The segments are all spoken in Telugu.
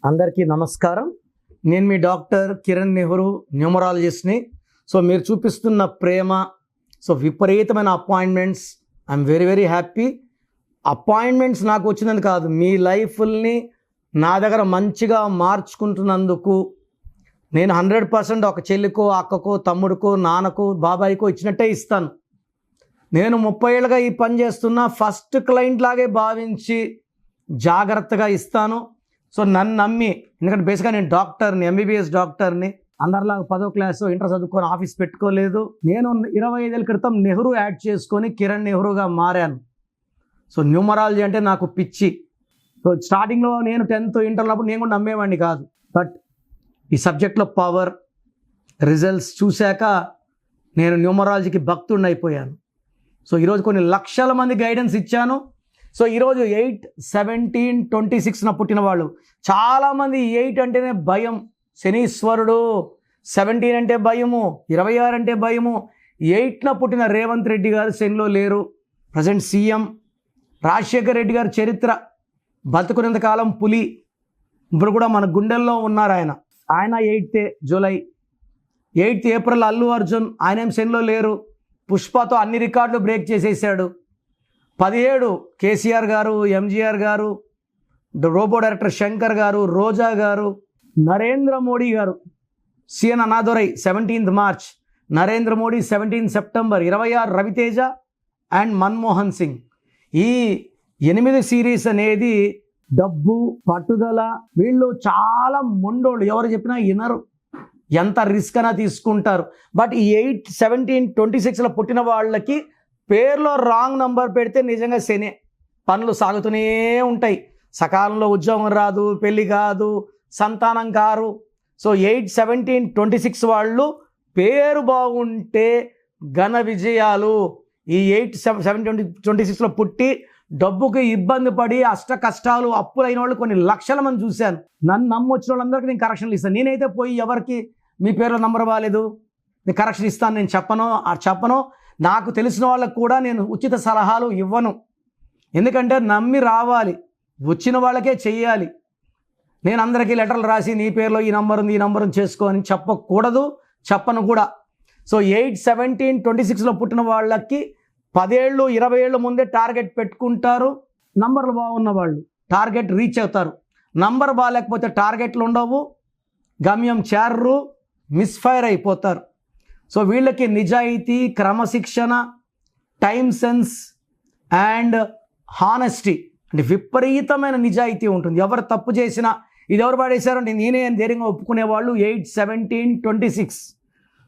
అందరికీ నమస్కారం. నేను మీ డాక్టర్ కిరణ్ నెహ్రూ, న్యూమరాలజిస్ట్ని. సో మీరు చూపిస్తున్న ప్రేమ, సో విపరీతమైన appointments, I'm very very happy. Appointments నాకు వచ్చినందుకు కాదు, మీ లైఫ్ని నా దగ్గర మంచిగా మార్చుకుంటున్నందుకు నేను 100% ఒక చెల్లికో, అక్కకో, తమ్ముడికో, నాన్నకో, బాబాయికో ఇచ్చినట్టే ఇస్తాను. నేను 30 ఏళ్ళుగా ఈ పని చేస్తున్నా, ఫస్ట్ క్లయింట్ లాగే భావించి జాగ్రత్తగా ఇస్తాను. సో నన్ను నమ్మి, ఎందుకంటే బేసిక్గా నేను డాక్టర్ని, ఎంబీబీఎస్ డాక్టర్ని, అందరిలాగా 10వ క్లాసు ఇంటర్ చదువుకొని ఆఫీస్ పెట్టుకోలేదు. నేను 25 ఏళ్ళ క్రితం నెహ్రూ యాడ్ చేసుకొని కిరణ్ నెహ్రూగా మారాను. సో న్యూమరాలజీ అంటే నాకు పిచ్చి. సో స్టార్టింగ్లో నేను 10th ఇంటర్లో నేను కూడా నమ్మేవాడిని కాదు. బట్ ఈ సబ్జెక్ట్లో పవర్, రిజల్ట్స్ చూశాక నేను న్యూమరాలజీకి భక్తుడిని అయిపోయాను. సో ఈరోజు కొన్ని లక్షల మంది గైడెన్స్ ఇచ్చాను. సో ఈరోజు 8, 17, 26న పుట్టిన వాళ్ళు చాలామంది 8 అంటేనే భయం, శనీశ్వరుడు, 17 అంటే భయము, 26 అంటే భయము. 8న పుట్టిన రేవంత్ రెడ్డి గారు శనిలో లేరు, ప్రజెంట్ సీఎం. రాజశేఖర్ రెడ్డి గారి చరిత్ర, బతుకునేంత కాలం పులి, ఇప్పుడు కూడా మన గుండెల్లో ఉన్నారు ఆయన. 8th July, 8th April Allu Arjun, ఆయన ఏం శనిలో లేరు, పుష్పతో అన్ని రికార్డులు బ్రేక్ చేసేసాడు. 17 కేసీఆర్ గారు, ఎంజీఆర్ గారు, రోబో డైరెక్టర్ శంకర్ గారు, రోజా గారు, నరేంద్ర మోడీ గారు, CN Annadurai 17th March, Narendra Modi 17 September, 26 Raviteja and Manmohan Singh. ఈ 8 సిరీస్ అనేది డబ్బు, పట్టుదల, వీళ్ళు చాలా మొండోళ్ళు, ఎవరు చెప్పినా వినరు, ఎంత రిస్క్ అయినా తీసుకుంటారు. బట్ ఈ 8, 17, 26లో పుట్టిన వాళ్ళకి పేర్లో రాంగ్ నంబర్ పెడితే నిజంగా శనే, పనులు సాగుతూనే ఉంటాయి. సకాలంలో ఉద్యోగం రాదు, పెళ్ళి కాదు, సంతానం కారు. సో 8, 17, 26 వాళ్ళు పేరు బాగుంటే ఘన విజయాలు. ఈ 8, 17, 26లో పుట్టి డబ్బుకి ఇబ్బంది పడి అష్ట కష్టాలు, అప్పులైన వాళ్ళు కొన్ని లక్షల మంది చూశాను. నన్ను నమ్మొచ్చిన వాళ్ళందరికీ నేను కరెక్షన్లు ఇస్తాను. నేనైతే పోయి ఎవరికి మీ పేరులో నంబర్ బాగాలేదు నేను కరెక్షన్ ఇస్తాను నేను చెప్పను. నాకు తెలిసిన వాళ్ళకు కూడా నేను ఉచిత సలహాలు ఇవ్వను. ఎందుకంటే నమ్మి రావాలి, వచ్చిన వాళ్ళకే చెయ్యాలి. నేను అందరికీ లెటర్లు రాసి నీ పేరులో ఈ నంబర్ ఉంది, ఈ నంబర్ చేసుకో అని చెప్పకూడదు, చెప్పను కూడా. సో 8, 17, 26లో పుట్టిన వాళ్ళకి 10 ఏళ్ళు, 20 ఏళ్ళు ముందే టార్గెట్ పెట్టుకుంటారు. నంబర్లు బాగున్న వాళ్ళు టార్గెట్ రీచ్ అవుతారు. నంబర్ బాగాలేకపోతే టార్గెట్లు ఉండవు, గమ్యం చేరరు, మిస్ఫైర్ అయిపోతారు. సో వీళ్ళకి నిజాయితీ, క్రమశిక్షణ, టైమ్ సెన్స్ అండ్ హానెస్టీ, అంటే విపరీతమైన నిజాయితీ ఉంటుంది. ఎవరు తప్పు చేసినా ఇది ఎవరు పాడేశారంటే నేనే అని ధైర్యంగా ఒప్పుకునేవాళ్ళు 8, 17, 26.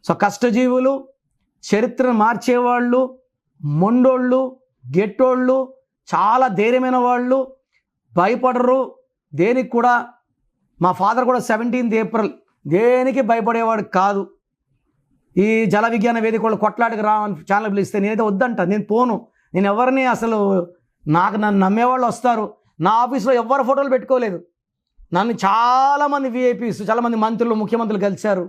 సో కష్టజీవులు, చరిత్రను మార్చేవాళ్ళు, మొండోళ్ళు, గెట్టోళ్ళు, చాలా ధైర్యమైన వాళ్ళు, భయపడరు దేనికి కూడా. మా ఫాదర్ కూడా 17th ఏప్రిల్ దేనికి భయపడేవాడు కాదు. ఈ జల విజ్ఞాన వేదిక వాళ్ళు కొట్లాడికి రావని ఛానల్ పిలిస్తే నేనైతే వద్దంట, నేను పోను. నేను ఎవరిని అసలు, నన్ను నమ్మేవాళ్ళు వస్తారు. నా ఆఫీస్లో ఎవరు ఫోటోలు పెట్టుకోలేదు. నన్ను చాలామంది విఐపీస్, చాలామంది మంత్రులు, ముఖ్యమంత్రులు కలిశారు.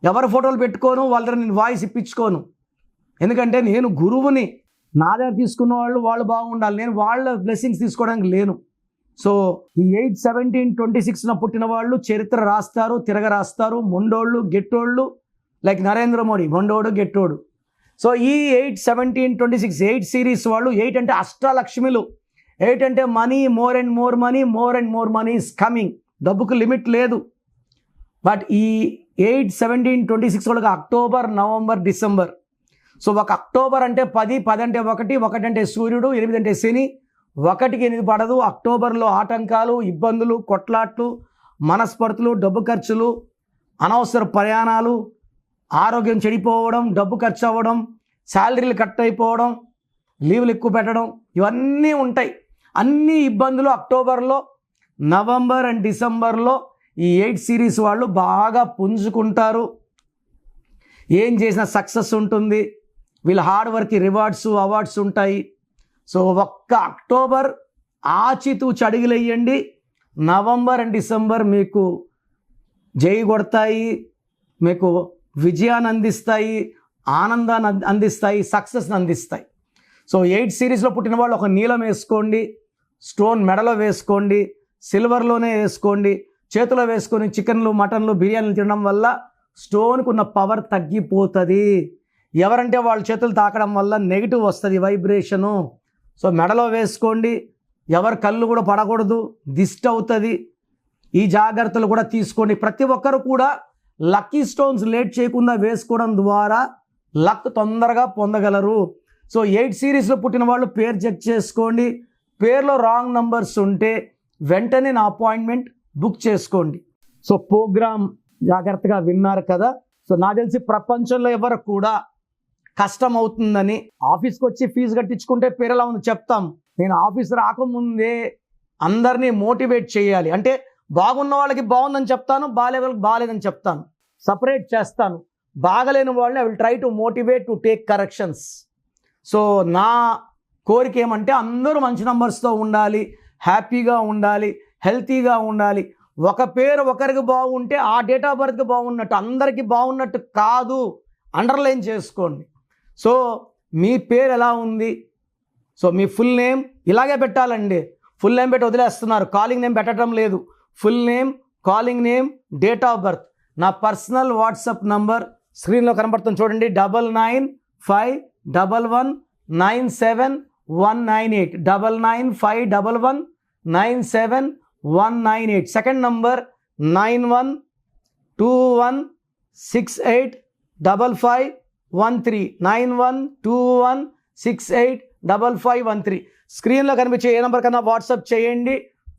ఎవరు ఫోటోలు పెట్టుకోను, వాళ్ళ దగ్గర నేను వాయిస్ ఇప్పించుకోను. ఎందుకంటే నేను గురువుని, నా దగ్గర తీసుకున్న వాళ్ళు బాగుండాలి, నేను వాళ్ళ బ్లెస్సింగ్స్ తీసుకోవడానికి లేను. సో ఈ 8, 17, 26న పుట్టిన వాళ్ళు చరిత్ర రాస్తారు, తిరగరాస్తారు. మొండోళ్ళు, గెట్టోళ్ళు, లైక్ నరేంద్ర మోడీ మొండోడు, గెట్టోడు. సో ఈ 8, 17, 26, 8 సిరీస్ వాళ్ళు, 8 అంటే అష్టలక్ష్మిలు, 8 అంటే money, more and more money, more and more money is coming. డబ్బుకు లిమిట్ లేదు. బట్ ఈ 8, 17, 26 వాళ్ళకి అక్టోబర్, నవంబర్, డిసెంబర్. సో ఒక అక్టోబర్ అంటే 10, 10 అంటే 1, 1 అంటే సూర్యుడు, 8 అంటే శని, 1కి 8 పడదు. అక్టోబర్లో ఆటంకాలు, ఇబ్బందులు, కొట్లాట్లు, మనస్పర్ధలు, డబ్బు ఖర్చులు, అనవసర ప్రయాణాలు, ఆరోగ్యం చెడిపోవడం, డబ్బు ఖర్చు అవ్వడం, శాలరీలు కట్ అయిపోవడం, లీవ్లు ఎక్కువ పెట్టడం, ఇవన్నీ ఉంటాయి. అన్ని ఇబ్బందులు అక్టోబర్లో, నవంబర్ అండ్ డిసెంబర్లో ఈ 8 సిరీస్ వాళ్ళు బాగా పుంజుకుంటారు. ఏం చేసినా సక్సెస్ ఉంటుంది. వీళ్ళ హార్డ్ వర్క్ రివార్డ్స్, అవార్డ్స్ ఉంటాయి. సో ఒక్క అక్టోబర్ ఆచితూచి అడుగులేయండి, నవంబర్ అండ్ డిసెంబర్ మీకు జై కొడతాయి, మీకు విజయాన్ని అందిస్తాయి, ఆనందాన్ని అందిస్తాయి, సక్సెస్ని అందిస్తాయి. సో 8 సిరీస్లో పుట్టిన వాళ్ళు ఒక నీలం వేసుకోండి, స్టోన్ మెడలో వేసుకోండి, సిల్వర్లోనే వేసుకోండి. చేతిలో వేసుకొని చికెన్లు, మటన్లు, బిర్యానీలు తినడం వల్ల స్టోన్కి ఉన్న పవర్ తగ్గిపోతుంది. ఎవరంటే వాళ్ళ చేతులు తాకడం వల్ల నెగిటివ్ వస్తుంది, వైబ్రేషను. సో మెడలో వేసుకోండి. ఎవరి కళ్ళు కూడా పడకూడదు, దిష్టి అవుతుంది. ఈ జాగ్రత్తలు కూడా తీసుకోండి. ప్రతి ఒక్కరు కూడా లక్కీ స్టోన్స్ లేట్ చేయకుండా వేసుకోవడం ద్వారా లక్ తొందరగా పొందగలరు. సో 8 సిరీస్లో పుట్టిన వాళ్ళు పేరు చెక్ చేసుకోండి. పేరులో రాంగ్ నంబర్స్ ఉంటే వెంటనే నా అపాయింట్మెంట్ బుక్ చేసుకోండి. సో ప్రోగ్రామ్ జాగ్రత్తగా విన్నారు కదా. సో నాకు తెలిసి ప్రపంచంలో ఎవరు కూడా కష్టం అవుతుందని ఆఫీస్కి వచ్చి ఫీజు కట్టించుకుంటే పేరు ఎలా ఉంది చెప్తాం. నేను ఆఫీస్ రాకముందే అందరినీ మోటివేట్ చేయాలి. అంటే బాగున్న వాళ్ళకి బాగుందని చెప్తాను, బాగాలే వాళ్ళకి బాగాలేదని చెప్తాను, సపరేట్ చేస్తాను. బాగలేని వాళ్ళని I will try to motivate to take corrections. So నా కోరిక ఏమంటే అందరూ మంచి నంబర్స్తో ఉండాలి, హ్యాపీగా ఉండాలి, హెల్తీగా ఉండాలి. ఒక పేరు ఒకరికి బాగుంటే ఆ డేట్ ఆఫ్ బర్త్కి బాగున్నట్టు, అందరికీ బాగున్నట్టు కాదు. అండర్లైన్ చేసుకోండి. సో మీ పేరు ఎలా ఉంది? సో మీ ఫుల్ నేమ్ ఇలాగే పెట్టాలండి. ఫుల్ నేమ్ పెట్టి వదిలేస్తున్నారు, కాలింగ్ నేమ్ పెట్టడం లేదు. Full name, calling name, date of birth. నా పర్సనల్ వాట్సాప్ నంబర్ స్క్రీన్లో కనబడుతుంది చూడండి, 9951197198, 9951197198. Second number 9121685513, 9121685513. స్క్రీన్లో కనిపించే ఏ నెంబర్ కన్నా వాట్సాప్ చేయండి.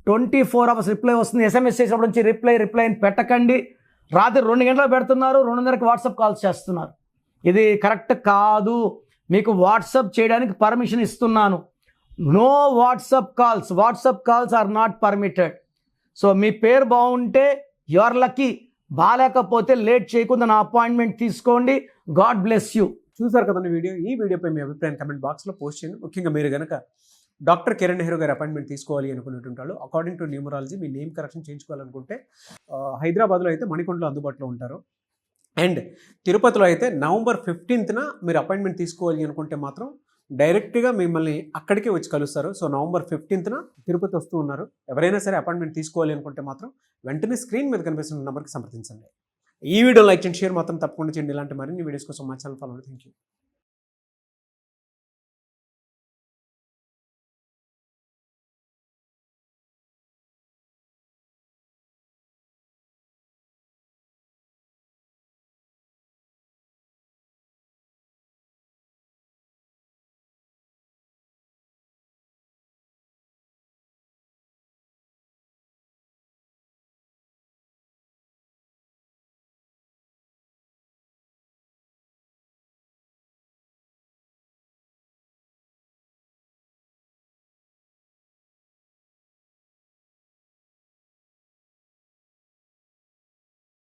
24 hours రిప్లై వస్తుంది. SMS చేసినప్పటి నుంచి రిప్లై పెట్టకండి. రాత్రి 2 గంటలకు పెడుతున్నారు, 2:30కి వాట్సాప్ కాల్స్ చేస్తున్నారు. ఇది కరెక్ట్ కాదు. మీకు వాట్సాప్ చేయడానికి పర్మిషన్ ఇస్తున్నాను. No WhatsApp calls are not permitted. So మీ పేరు బాగుంటే యు ఆర్ లక్కీ, బాగాలేకపోతే లేట్ చేయకుండా నా అపాయింట్మెంట్ తీసుకోండి. God bless you. చూసారు కదండి వీడియో. ఈ వీడియోపై మీ అభిప్రాయం కమెంట్ బాక్స్లో పోస్ట్ చేయండి. ముఖ్యంగా మీరు కనుక డాక్టర్ కిరణ్ నెహ్రూ గారి అపాయింట్మెంట్ తీసుకోవాలి అనుకున్నటువంటి వాళ్ళు, అకార్డింగ్ టు న్యూమరాలజీ మీ నేమ్ కరెక్షన్ చేయించుకోవాలనుకుంటే హైదరాబాద్లో అయితే మణికొండలో అందుబాటులో ఉంటారు. అండ్ తిరుపతిలో అయితే November 15th మీరు అపాయింట్మెంట్ తీసుకోవాలి అనుకుంటే మాత్రం డైరెక్ట్గా మిమ్మల్ని అక్కడికే వచ్చి కలుస్తారు. సో November 15th తిరుపతి వస్తూ ఉన్నారు. ఎవరైనా సరే అపాయింట్మెంట్ తీసుకోవాలి అనుకుంటే మాత్రం వెంటనే స్క్రీన్ మీద కనిపిస్తున్న నెంబర్కి సంప్రదించండి. ఈ వీడియో లైక్ చేయండి, షేర్ మాత్రం తప్పకుండా చేయండి. ఇలాంటి మరిన్ని వీడియోస్ కోసం మా ఛానల్ ఫాలో అవ్వండి. Thank you.